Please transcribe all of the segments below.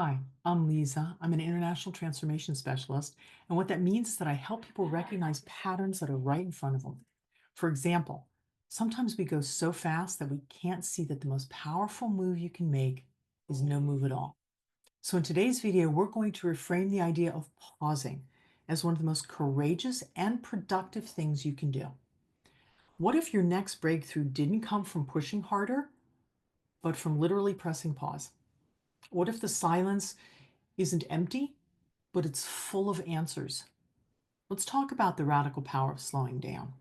Hi, I'm Leeza. I'm an international transformation specialist. And what that means is that I help people recognize patterns that are right in front of them. For example, sometimes we go so fast that we can't see that the most powerful move you can make is no move at all. So in today's video, we're going to reframe the idea of pausing as one of the most courageous and productive things you can do. What if your next breakthrough didn't come from pushing harder, but from literally pressing pause? What if the silence isn't empty, but it's full of answers? Let's talk about the radical power of slowing down.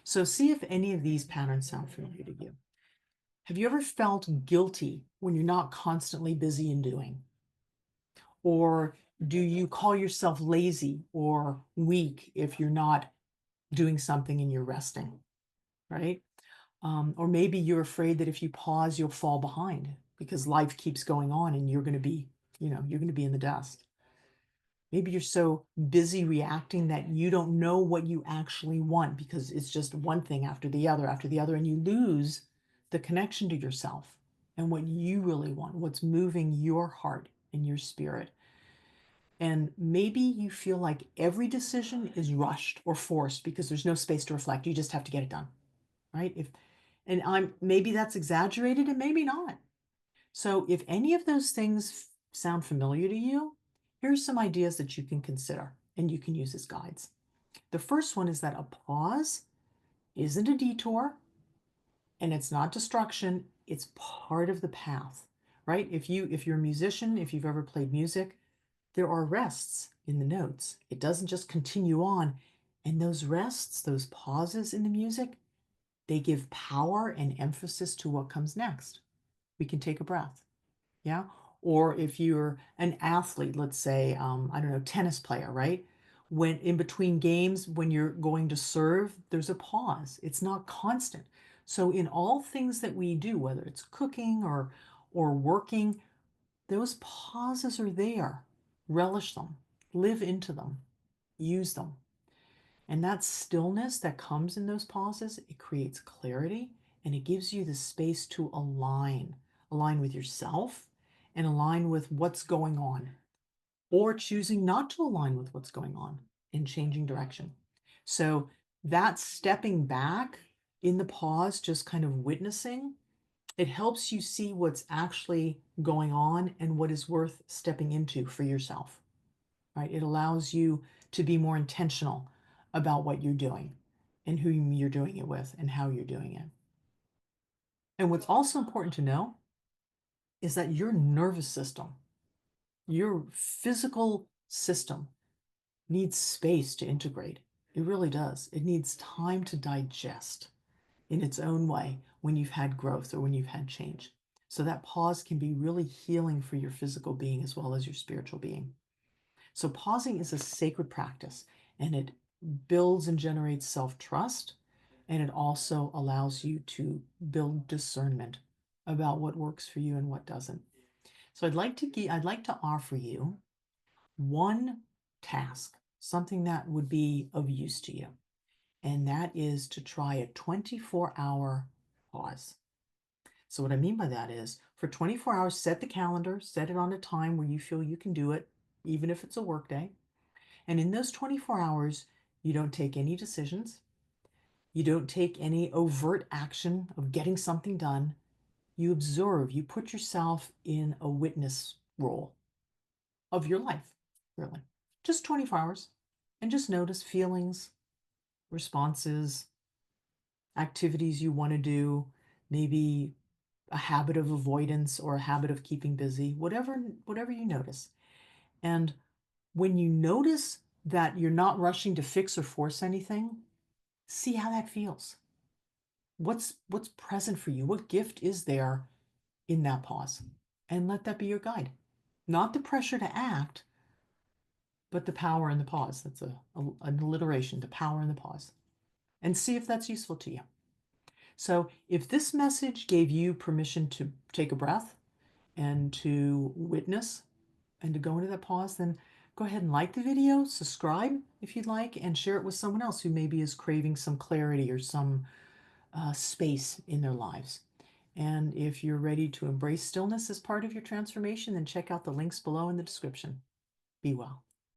So, see if any of these patterns sound familiar to you. Have you ever felt guilty when you're not constantly busy and doing? Or do you call yourself lazy or weak if you're not doing something and you're resting, right? Or maybe you're afraid that if you pause, you'll fall behind because life keeps going on and you're going to be, you're going to be in the dust. Maybe you're so busy reacting that you don't know what you actually want because it's just one thing after the other, and you lose the connection to yourself and what you really want, what's moving your heart and your spirit. And maybe you feel like every decision is rushed or forced because there's no space to reflect. You just have to get it done, right? If and I'm maybe that's exaggerated and maybe not. So if any of those things sound familiar to you, here's some ideas that you can consider and you can use as guides. The first one is that a pause isn't a detour and it's not destruction, it's part of the path, right? If you're a musician, if you've ever played music, there are rests in the notes. It doesn't just continue on. And those rests, those pauses in the music, they give power and emphasis to what comes next. We can take a breath. Yeah. Or if you're an athlete, let's say, I don't know, tennis player, right? When in between games, when you're going to serve, there's a pause. It's not constant. So in all things that we do, whether it's cooking or working, those pauses are there. Relish them, live into them, use them. And that stillness that comes in those pauses, it creates clarity and it gives you the space to align with yourself and align with what's going on, or choosing not to align with what's going on and changing direction. So that stepping back in the pause, just kind of witnessing, it helps you see what's actually going on and what is worth stepping into for yourself, right? It allows you to be more intentional about what you're doing and who you're doing it with and how you're doing it. And what's also important to know is that your nervous system, your physical system needs space to integrate. It really does. It needs time to digest in its own way when you've had growth or when you've had change. So that pause can be really healing for your physical being as well as your spiritual being. So pausing is a sacred practice and it builds and generates self-trust, and it also allows you to build discernment about what works for you and what doesn't. So I'd like to offer you one task, something that would be of use to you, and that is to try a 24-hour pause. So what I mean by that is for 24 hours, set the calendar, set it on a time where you feel you can do it, even if it's a work day. And in those 24 hours, you don't take any decisions. You don't take any overt action of getting something done. You observe, you put yourself in a witness role of your life, really. Just 24 hours. And just notice feelings, responses, activities you want to do, maybe a habit of avoidance or a habit of keeping busy, whatever you notice. And when you notice that you're not rushing to fix or force anything, see how that feels. What's present for you? What gift is there in that pause? And let that be your guide. Not the pressure to act, but the power in the pause. That's an alliteration, the power in the pause. And see if that's useful to you. So if this message gave you permission to take a breath and to witness and to go into that pause, then go ahead and like the video, subscribe if you'd like, and share it with someone else who maybe is craving some clarity or some space in their lives. And if you're ready to embrace stillness as part of your transformation, then check out the links below in the description. Be well.